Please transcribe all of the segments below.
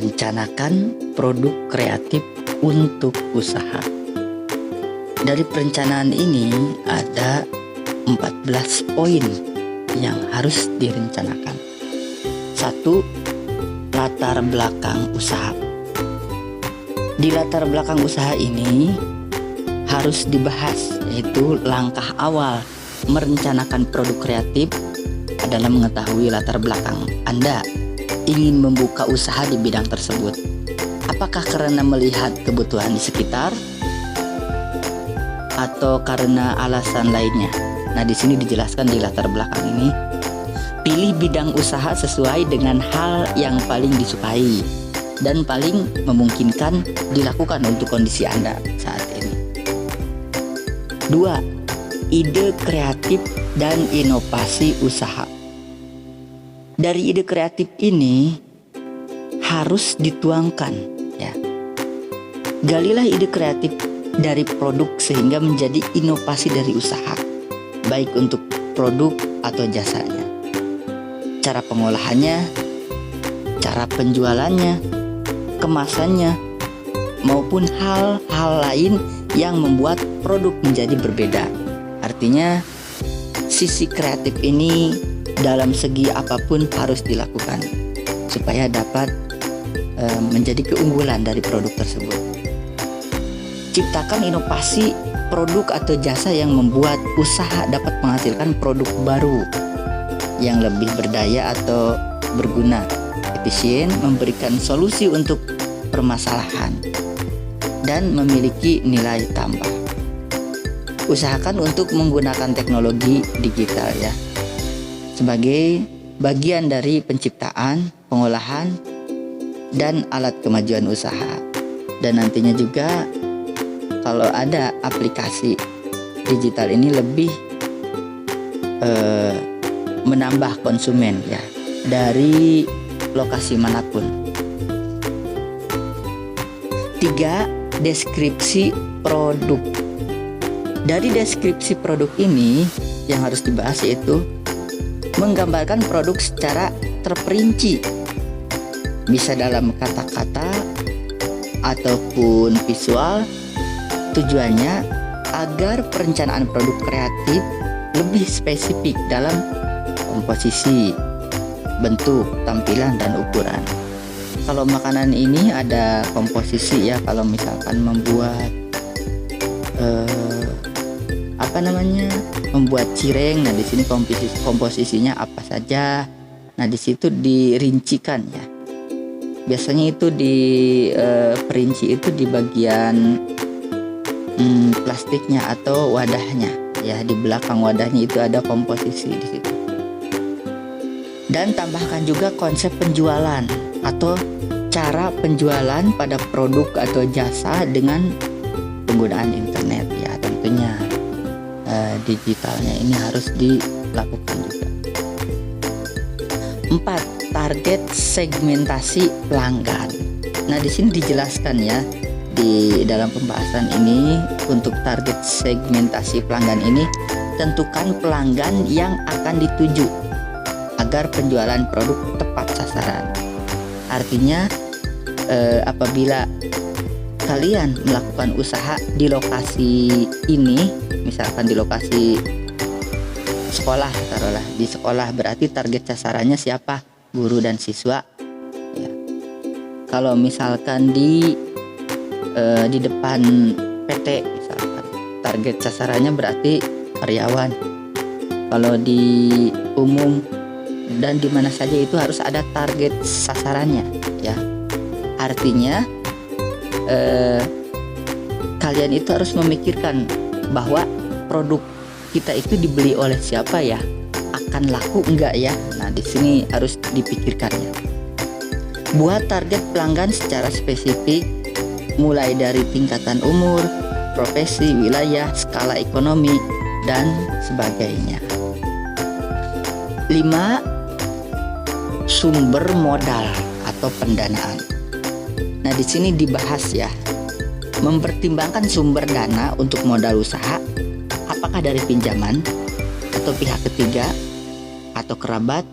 merencanakan produk kreatif untuk usaha. Dari perencanaan ini ada 14 poin yang harus direncanakan. 1. Latar belakang usaha. Di latar belakang usaha ini harus dibahas, yaitu langkah awal merencanakan produk kreatif adalah mengetahui latar belakang Anda ingin membuka usaha di bidang tersebut. Apakah karena melihat kebutuhan di sekitar atau karena alasan lainnya? Nah, di sini dijelaskan di latar belakang ini, pilih bidang usaha sesuai dengan hal yang paling disukai dan paling memungkinkan dilakukan untuk kondisi Anda saat ini. 2. Ide kreatif dan inovasi usaha. Dari ide kreatif ini harus dituangkan, ya. Galilah ide kreatif dari produk sehingga menjadi inovasi dari usaha, baik untuk produk atau jasanya. Cara pengolahannya, cara penjualannya, kemasannya, maupun hal-hal lain yang membuat produk menjadi berbeda. Artinya, sisi kreatif ini dalam segi apapun harus dilakukan supaya dapat menjadi keunggulan dari produk tersebut. Ciptakan inovasi produk atau jasa yang membuat usaha dapat menghasilkan produk baru yang lebih berdaya atau berguna, efisien, memberikan solusi untuk permasalahan, dan memiliki nilai tambah. Usahakan untuk menggunakan teknologi digital, ya, sebagai bagian dari penciptaan, pengolahan, dan alat kemajuan usaha. Dan nantinya juga kalau ada aplikasi digital ini lebih menambah konsumen, ya, dari lokasi manapun. 3. Deskripsi produk. Dari deskripsi produk ini yang harus dibahas yaitu menggambarkan produk secara terperinci, bisa dalam kata-kata ataupun visual. Tujuannya agar perencanaan produk kreatif lebih spesifik dalam komposisi, bentuk, tampilan, dan ukuran. Kalau makanan ini ada komposisi, ya, kalau misalkan membuat membuat cireng, nah di sini komposisinya apa saja. Nah, di situ dirincikan, ya. Biasanya itu di perinci itu di bagian plastiknya atau wadahnya, ya, di belakang wadahnya itu ada komposisi di situ. Dan tambahkan juga konsep penjualan atau cara penjualan pada produk atau jasa dengan penggunaan internet, ya, tentunya digitalnya ini harus dilakukan juga. 4. Target segmentasi pelanggan. Nah, di sini dijelaskan, ya, di dalam pembahasan ini, untuk target segmentasi pelanggan ini tentukan pelanggan yang akan dituju agar penjualan produk tepat sasaran. Artinya apabila kalian melakukan usaha di lokasi ini, misalkan di lokasi sekolah, taruhlah di sekolah, berarti target sasarannya siapa? Guru dan siswa, ya. Kalau misalkan di depan PT, misalkan target sasarannya berarti karyawan. Kalau di umum dan di mana saja itu harus ada target sasarannya, ya. Artinya kalian itu harus memikirkan bahwa produk kita itu dibeli oleh siapa, ya, akan laku enggak, ya. Nah, di sini harus dipikirkannya. Buat target pelanggan secara spesifik, mulai dari tingkatan umur, profesi, wilayah, skala ekonomi, dan sebagainya. 5. Sumber modal atau pendanaan. Nah, di sini dibahas, ya, mempertimbangkan sumber dana untuk modal usaha, apakah dari pinjaman atau pihak ketiga atau kerabat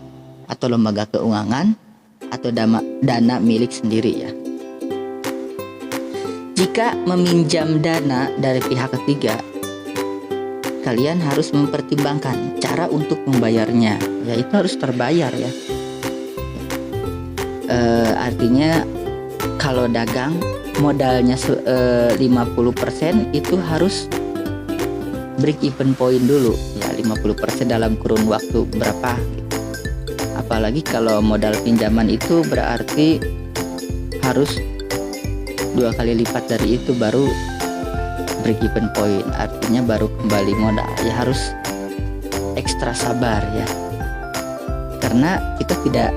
atau lembaga keuangan atau dana milik sendiri ya. Jika meminjam dana dari pihak ketiga, kalian harus mempertimbangkan cara untuk membayarnya, yaitu harus terbayar ya. Artinya kalau dagang modalnya 50% itu harus break even point dulu ya, 50% dalam kurun waktu berapa. Apalagi kalau modal pinjaman itu berarti harus 2 kali lipat dari itu baru break even point, artinya baru kembali modal ya. Harus ekstra sabar ya, karena kita tidak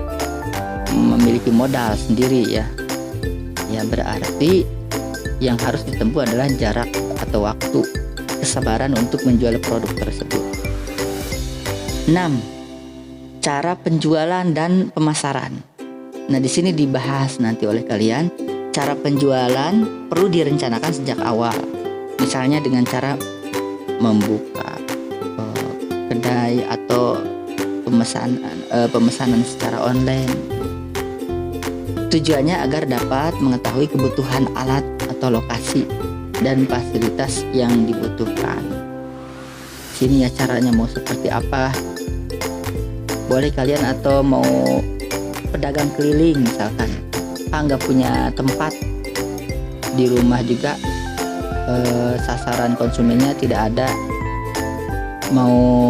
memiliki modal sendiri ya. Ya berarti yang harus ditempuh adalah jarak atau waktu, kesabaran untuk menjual produk tersebut. 6. Cara penjualan dan pemasaran. Nah, di sini dibahas nanti oleh kalian. Cara penjualan perlu direncanakan sejak awal. Misalnya dengan cara membuka kedai atau pemesanan secara online. Tujuannya agar dapat mengetahui kebutuhan alat atau lokasi dan fasilitas yang dibutuhkan. Sini ya caranya mau seperti apa. Boleh kalian atau mau pedagang keliling misalkan. Nggak punya tempat di rumah juga, sasaran konsumennya tidak ada, mau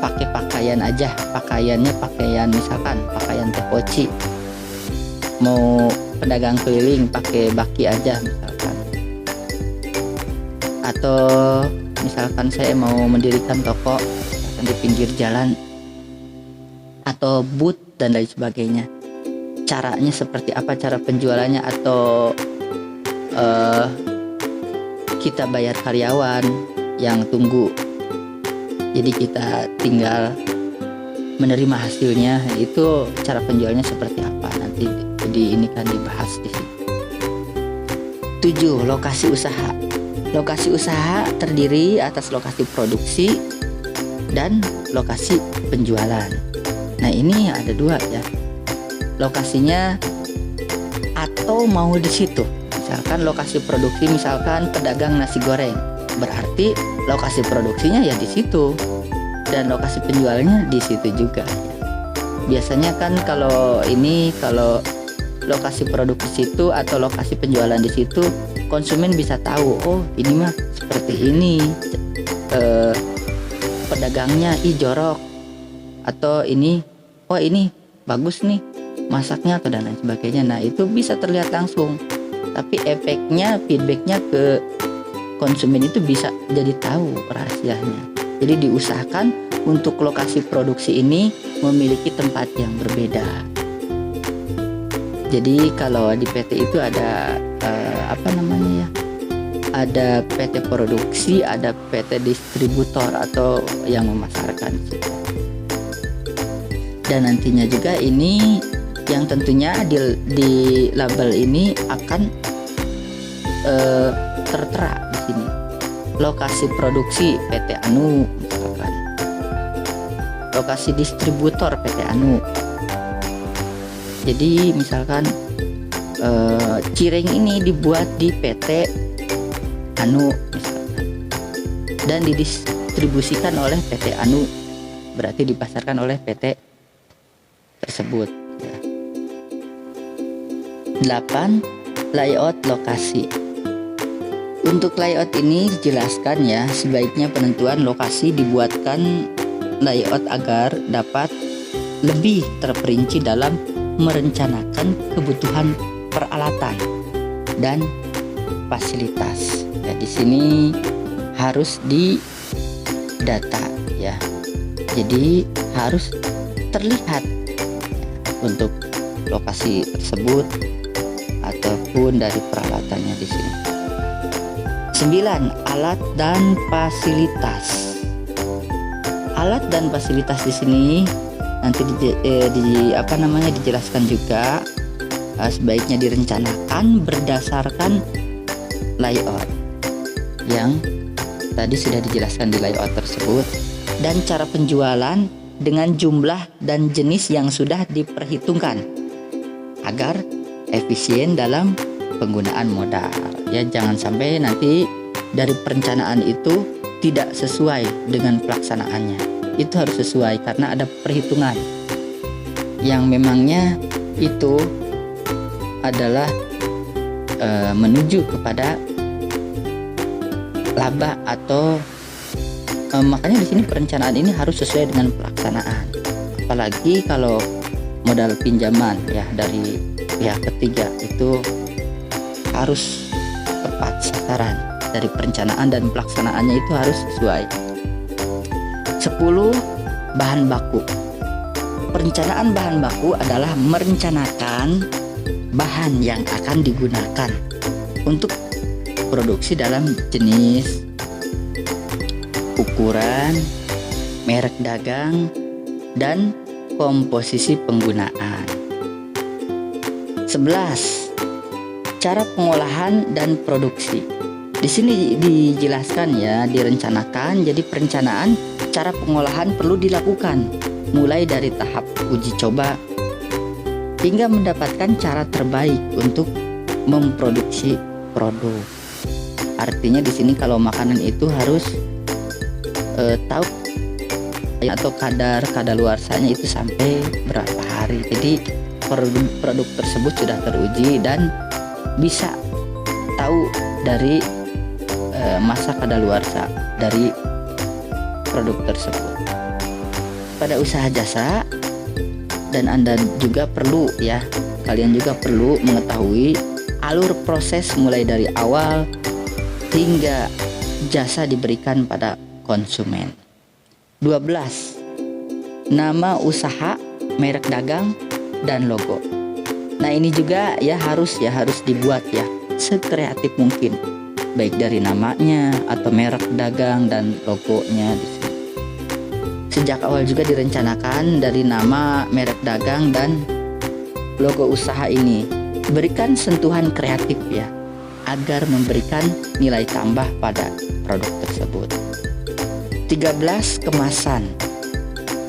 pakai pakaian aja, pakaiannya pakaian misalkan pakaian tepoci, mau pedagang keliling pakai baki aja misalkan, atau misalkan saya mau mendirikan toko di pinggir jalan atau booth dan lain sebagainya. Caranya seperti apa, cara penjualannya, atau kita bayar karyawan yang tunggu, jadi kita tinggal menerima hasilnya. Itu cara penjualnya seperti apa, nanti ini kan dibahas di sini. 7. Lokasi usaha. Lokasi usaha terdiri atas lokasi produksi dan lokasi penjualan. Nah ini ada 2 ya, lokasinya atau mau di situ. Misalkan lokasi produksi, misalkan pedagang nasi goreng, berarti lokasi produksinya ya di situ dan lokasi penjualannya di situ juga. Biasanya kan kalau lokasi produksi situ atau lokasi penjualan di situ, konsumen bisa tahu, oh ini mah seperti ini, pedagangnya jorok, atau ini, oh ini bagus nih masaknya atau dan lain sebagainya. Nah itu bisa terlihat langsung, tapi efeknya, feedbacknya ke konsumen itu bisa jadi tahu rahasianya. Jadi diusahakan untuk lokasi produksi ini memiliki tempat yang berbeda. Jadi kalau di PT itu ada ada PT produksi, ada PT distributor atau yang memasarkan. Dan nantinya juga ini yang tentunya di label ini akan tertera di sini. Lokasi produksi PT Anu misalkan. Lokasi distributor PT Anu. Jadi misalkan cireng ini dibuat di PT Anu misalkan, dan didistribusikan oleh PT Anu, berarti dipasarkan oleh PT tersebut. 8. Layout lokasi. Untuk layout ini dijelaskan ya, sebaiknya penentuan lokasi dibuatkan layout agar dapat lebih terperinci dalam merencanakan kebutuhan peralatan dan fasilitas. Ya, di sini harus didata ya. Jadi harus terlihat untuk lokasi tersebut ataupun dari peralatannya di sini. 9. Alat dan fasilitas. Alat dan fasilitas di sini nanti dijelaskan juga, sebaiknya direncanakan berdasarkan layout yang tadi sudah dijelaskan di layout tersebut, dan cara penjualan dengan jumlah dan jenis yang sudah diperhitungkan. agar efisien dalam penggunaan modal. Ya, jangan sampai nanti dari perencanaan itu tidak sesuai dengan pelaksanaannya. Itu harus sesuai karena ada perhitungan yang memangnya itu adalah menuju kepada laba atau makanya di sini perencanaan ini harus sesuai dengan pelaksanaan. Apalagi kalau modal pinjaman ya dari pihak ketiga itu harus tepat sasaran, dari perencanaan dan pelaksanaannya itu harus sesuai. 10. Bahan baku. Perencanaan bahan baku adalah merencanakan bahan yang akan digunakan untuk produksi dalam jenis, ukuran, merek dagang, dan komposisi penggunaan. 11. Cara pengolahan dan produksi. Di sini dijelaskan ya, direncanakan. Jadi perencanaan cara pengolahan perlu dilakukan mulai dari tahap uji coba hingga mendapatkan cara terbaik untuk memproduksi produk. Artinya di sini kalau makanan itu harus tahu atau kadar kadaluarsanya itu sampai berapa hari. Jadi produk tersebut sudah teruji dan bisa tahu dari masa kadaluarsa dari produk tersebut. Pada usaha jasa, dan Anda juga perlu ya, kalian juga perlu mengetahui alur proses mulai dari awal hingga jasa diberikan pada konsumen. 12. Nama usaha, merek dagang, dan logo. Nah ini juga ya harus dibuat ya sekreatif mungkin, baik dari namanya atau merek dagang dan logonya di sini. Sejak awal juga direncanakan dari nama, merek dagang, dan logo usaha ini berikan sentuhan kreatif ya, agar memberikan nilai tambah pada produk tersebut. 13. Kemasan.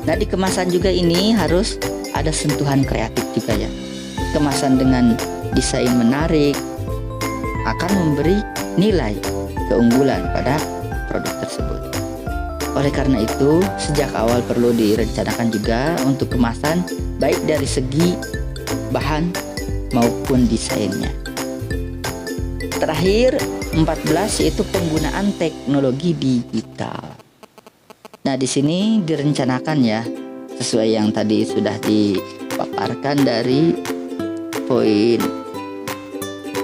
Nah di kemasan juga ini harus ada sentuhan kreatif juga ya. Kemasan dengan desain menarik akan memberi nilai keunggulan pada produk tersebut. Oleh karena itu, sejak awal perlu direncanakan juga untuk kemasan baik dari segi bahan maupun desainnya. Terakhir, 14 yaitu penggunaan teknologi digital. Nah, di sini direncanakan ya sesuai yang tadi sudah dipaparkan dari poin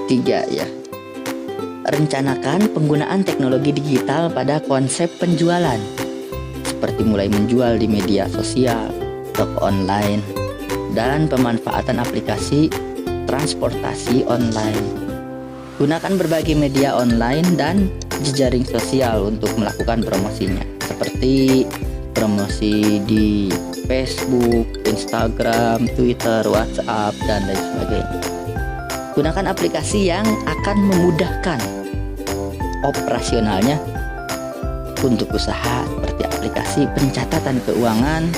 3 ya. Rencanakan penggunaan teknologi digital pada konsep penjualan, seperti mulai menjual di media sosial, toko online, dan pemanfaatan aplikasi transportasi online. Gunakan berbagai media online dan jejaring sosial untuk melakukan promosinya, seperti promosi di Facebook, Instagram, Twitter, WhatsApp, dan lain sebagainya. Gunakan aplikasi yang akan memudahkan operasionalnya untuk usaha, seperti aplikasi pencatatan keuangan,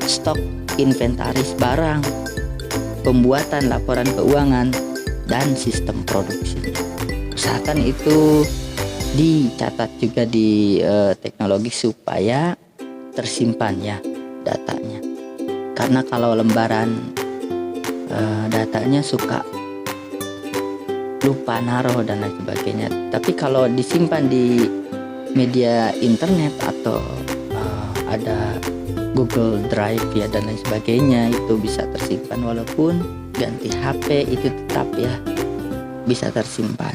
stok inventaris barang, pembuatan laporan keuangan, dan sistem produksi. Usahakan itu dicatat juga di teknologi supaya tersimpan ya datanya. Karena kalau lembaran datanya suka lupa naruh dan lain sebagainya. Tapi kalau disimpan di media internet atau ada Google Drive ya dan lain sebagainya, itu bisa tersimpan walaupun ganti HP itu tetap ya bisa tersimpan.